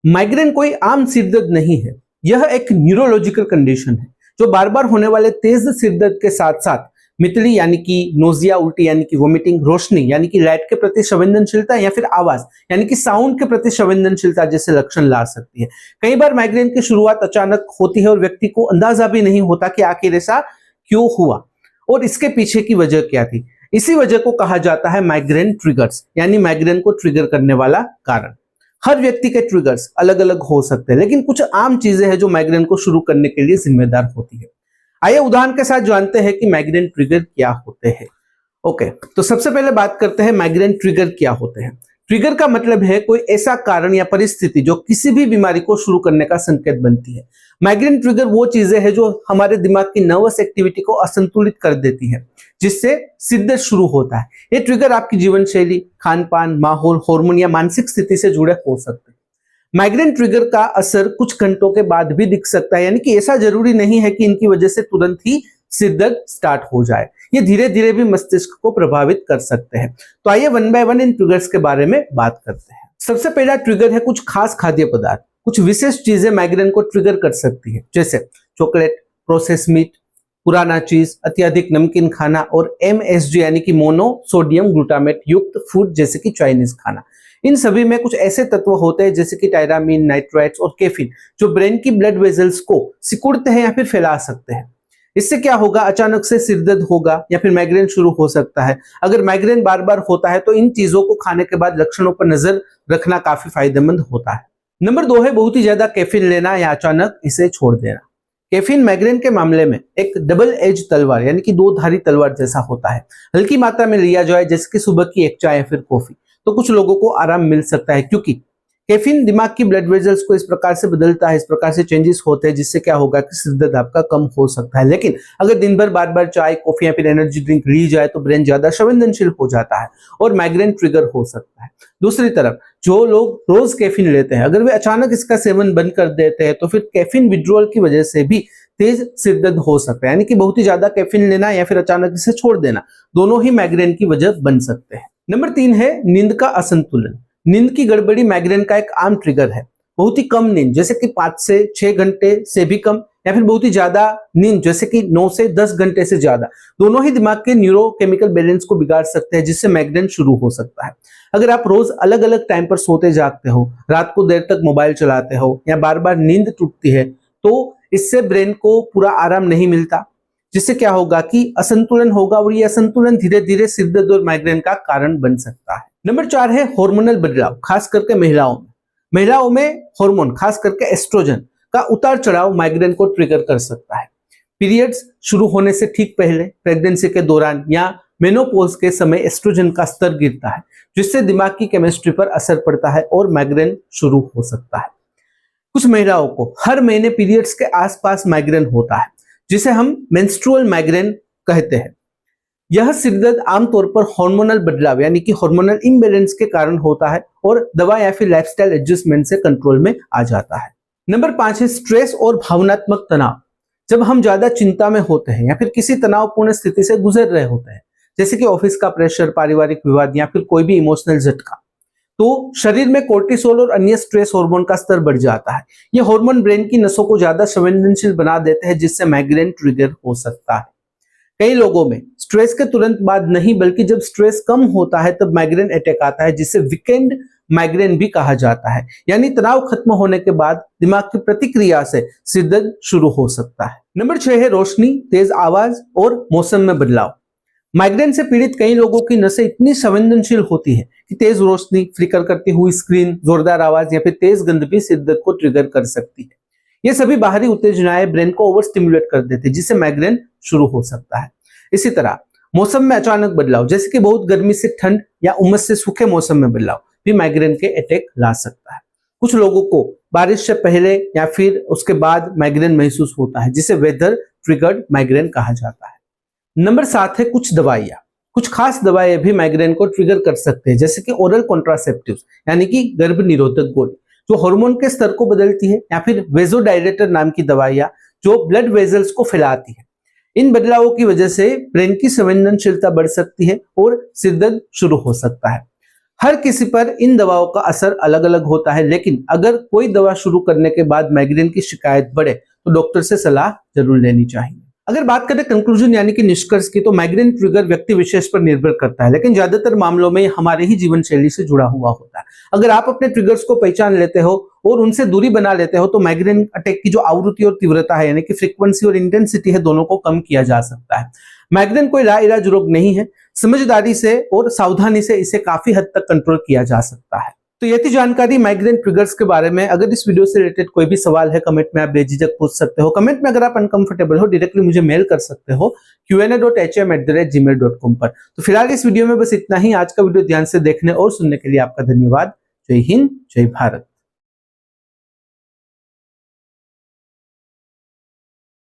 Migraine कोई आम सिरदर्द नहीं है। यह एक न्यूरोलॉजिकल कंडीशन है जो बार बार होने वाले तेज सिरदर्द के साथ साथ मितली यानी कि नोजिया, उल्टी यानी कि वोमिटिंग, रोशनी यानी कि लाइट के प्रति संवेदनशीलता या फिर आवाज यानी कि साउंड के प्रति संवेदनशीलता जैसे लक्षण ला सकती है। कई बार माइग्रेन की शुरुआत अचानक होती है और व्यक्ति को अंदाजा भी नहीं होता कि आखिर ऐसा क्यों हुआ और इसके पीछे की वजह क्या थी। इसी वजह को कहा जाता है माइग्रेन ट्रिगर्स, यानी माइग्रेन को ट्रिगर करने वाला कारण। हर व्यक्ति के ट्रिगर्स अलग अलग हो सकते हैं, लेकिन कुछ आम चीजें हैं जो माइग्रेन को शुरू करने के लिए जिम्मेदार होती है। आइए उदाहरण के साथ जानते हैं कि माइग्रेन ट्रिगर क्या होते हैं। ओके, तो सबसे पहले बात करते हैं माइग्रेन ट्रिगर क्या होते हैं। ट्रिगर का मतलब है कोई ऐसा कारण या परिस्थिति जो किसी भी बीमारी को शुरू करने का संकेत बनती है। माइग्रेन ट्रिगर वो चीजें हैं जो हमारे दिमाग की नर्वस एक्टिविटी को असंतुलित कर देती है, जिससे सिरदर्द शुरू होता है। ये ट्रिगर आपकी जीवन शैली, खान पान, माहौल, हार्मोन या मानसिक स्थिति से जुड़े हो सकते हैं। माइग्रेन ट्रिगर का असर कुछ घंटों के बाद भी दिख सकता है, यानी कि ऐसा जरूरी नहीं है कि इनकी वजह से तुरंत ही सिरदर्द स्टार्ट हो जाए। ये धीरे धीरे भी मस्तिष्क को प्रभावित कर सकते हैं। तो आइए one by one in triggers के बारे में बात करते हैं। सबसे पहला ट्रिगर है कुछ खास खाद्य पदार्थ। कुछ विशेष चीजें माइग्रेन को ट्रिगर कर सकती है, जैसे चॉकलेट, प्रोसेस मीट, पुराना चीज, अत्यधिक नमकीन खाना और MSG यानी कि मोनो सोडियम ग्लूटामेट युक्त फूड जैसे कि चाइनीज खाना। इन सभी में कुछ ऐसे तत्व होते हैं जैसे कि टायरामीन, नाइट्राइट्स और कैफीन, जो ब्रेन की ब्लड वेजल्स को सिकुड़ते हैं या फिर फैला सकते हैं। इससे क्या होगा, अचानक से सिरदर्द होगा या फिर माइग्रेन शुरू हो सकता है। अगर माइग्रेन बार बार होता है तो इन चीजों को खाने के बाद लक्षणों पर नजर रखना काफी फायदेमंद होता है। नंबर 2 है बहुत ही ज्यादा कैफीन लेना या अचानक इसे छोड़ देना। कैफीन माइग्रेन के मामले में एक डबल एज तलवार यानी कि दो धारी तलवार जैसा होता है। हल्की मात्रा में लिया जाए जैसे कि सुबह की एक चाय या फिर कॉफी, तो कुछ लोगों को आराम मिल सकता है, क्योंकि कैफीन दिमाग की ब्लड वेजल्स को इस प्रकार से बदलता है, इस प्रकार से चेंजेस होते हैं, जिससे क्या होगा कि सिरदर्द आपका कम हो सकता है। लेकिन अगर दिन भर बार बार चाय, कॉफी या फिर एनर्जी ड्रिंक ली जाए तो ब्रेन ज्यादा संवेदनशील हो जाता है और माइग्रेन ट्रिगर हो सकता है। दूसरी तरफ जो लोग रोज कैफीन लेते हैं, अगर वे अचानक इसका सेवन बंद कर देते हैं तो फिर कैफीन विड्रॉल की वजह से भी तेज सिरदर्द हो सकता है। यानी कि बहुत ही ज्यादा कैफीन लेना या फिर अचानक इसे छोड़ देना, दोनों ही माइग्रेन की वजह बन सकते हैं। नंबर 3 है नींद का असंतुलन। नींद की गड़बड़ी माइग्रेन का एक आम ट्रिगर है। बहुत ही कम नींद जैसे कि 5 से 6 घंटे से भी कम, या फिर बहुत ही ज्यादा नींद जैसे कि 9 से 10 घंटे से ज्यादा, दोनों ही दिमाग के न्यूरोकेमिकल बैलेंस को बिगाड़ सकते हैं, जिससे माइग्रेन शुरू हो सकता है। अगर आप रोज अलग अलग टाइम पर सोते जागते हो, रात को देर तक मोबाइल चलाते हो या बार बार नींद टूटती है, तो इससे ब्रेन को पूरा आराम नहीं मिलता, जिससे क्या होगा कि असंतुलन होगा और ये असंतुलन धीरे धीरे सिरदर्द और माइग्रेन का कारण बन सकता है। नंबर 4 है हार्मोनल बदलाव, खास करके महिलाओं में। महिलाओं में हार्मोन, खास करके एस्ट्रोजन का उतार चढ़ाव माइग्रेन को ट्रिगर कर सकता है। पीरियड्स शुरू होने से ठीक पहले, प्रेगनेंसी के दौरान या मेनोपॉज के समय एस्ट्रोजन का स्तर गिरता है, जिससे दिमाग की केमिस्ट्री पर असर पड़ता है और माइग्रेन शुरू हो सकता है। कुछ महिलाओं को हर महीने पीरियड्स के आसपास माइग्रेन होता है, जिसे हम मेंस्ट्रुअल माइग्रेन कहते हैं। यह सिरदर्द आमतौर पर हार्मोनल बदलाव यानी कि हार्मोनल इम्बैलेंस के कारण होता है और दवा या फिर लाइफस्टाइल एडजस्टमेंट से कंट्रोल में आ जाता है। नंबर 5 है स्ट्रेस और भावनात्मक तनाव। जब हम ज्यादा चिंता में होते हैं या फिर किसी तनावपूर्ण स्थिति से गुजर रहे होते हैं, जैसे कि ऑफिस का प्रेशर, पारिवारिक विवाद या फिर कोई भी इमोशनल झटका, तो शरीर में कोर्टिसोल और अन्य स्ट्रेस हार्मोन का स्तर बढ़ जाता है। ये हार्मोन ब्रेन की नसों को ज्यादा संवेदनशील बना देते हैं, जिससे माइग्रेन ट्रिगर हो सकता है। कई लोगों में स्ट्रेस के तुरंत बाद नहीं, बल्कि जब स्ट्रेस कम होता है तब माइग्रेन अटैक आता है, जिसे वीकेंड माइग्रेन भी कहा जाता है। यानी तनाव खत्म होने के बाद दिमाग की प्रतिक्रिया से सिरदर्द शुरू हो सकता है। नंबर 6 है रोशनी, तेज आवाज और मौसम में बदलाव। माइग्रेन से पीड़ित कई लोगों की नसें इतनी संवेदनशील होती है कि तेज रोशनी, फ्लिकर करती हुई स्क्रीन, जोरदार आवाज या फिर तेज गंध भी सिरदर्द को ट्रिगर कर सकती है। ये सभी बाहरी उत्तेजनाएं ब्रेन को ओवर स्टिमुलेट कर देते हैं, जिससे माइग्रेन शुरू हो सकता है। इसी तरह मौसम में अचानक बदलाव, जैसे कि बहुत गर्मी से ठंड या उमस से सूखे मौसम में बदलाव, भी माइग्रेन के अटैक ला सकता है। कुछ लोगों को बारिश से पहले या फिर उसके बाद माइग्रेन महसूस होता है, जिसे वेदर ट्रिगर्ड माइग्रेन कहा जाता है। नंबर 7 है कुछ दवाइयां। कुछ खास दवाएं भी माइग्रेन को ट्रिगर कर सकते हैं, जैसे कि ओरल कॉन्ट्रासेप्टिव्स यानी कि गर्भ निरोधक गोली, जो हार्मोन के स्तर को बदलती है, या फिर वेजोडायलेटर नाम की दवाइयां जो ब्लड वेजल्स को फैलाती है। इन बदलावों की वजह से ब्रेन की संवेदनशीलता बढ़ सकती है और सिरदर्द शुरू हो सकता है। हर किसी पर इन दवाओं का असर अलग अलग होता है, लेकिन अगर कोई दवा शुरू करने के बाद माइग्रेन की शिकायत बढ़े तो डॉक्टर से सलाह जरूर लेनी चाहिए। अगर बात करें कंक्लूजन यानी कि निष्कर्ष की, तो माइग्रेन ट्रिगर व्यक्ति विशेष पर निर्भर करता है, लेकिन ज्यादातर मामलों में हमारे ही जीवन शैली से जुड़ा हुआ होता है। अगर आप अपने ट्रिगर्स को पहचान लेते हो और उनसे दूरी बना लेते हो तो माइग्रेन अटैक की जो आवृत्ति और तीव्रता है यानी कि फ्रीक्वेंसी और इंटेंसिटी है, दोनों को कम किया जा सकता है। माइग्रेन कोई लाइलाज रोग नहीं है, समझदारी से और सावधानी से इसे काफी हद तक कंट्रोल किया जा सकता है। तो ये थी जानकारी माइग्रेन ट्रिगर्स के बारे में। अगर इस वीडियो से रिलेटेड कोई भी सवाल है कमेंट में आप बेझिझक पूछ सकते हो। कमेंट में अगर आप अनकंफर्टेबल हो डायरेक्टली मुझे मेल कर सकते हो qa.hm@gmail.com पर। तो फिलहाल इस वीडियो में बस इतना ही। आज का वीडियो ध्यान से देखने और सुनने के लिए आपका धन्यवाद। जय हिंद, जय भारत।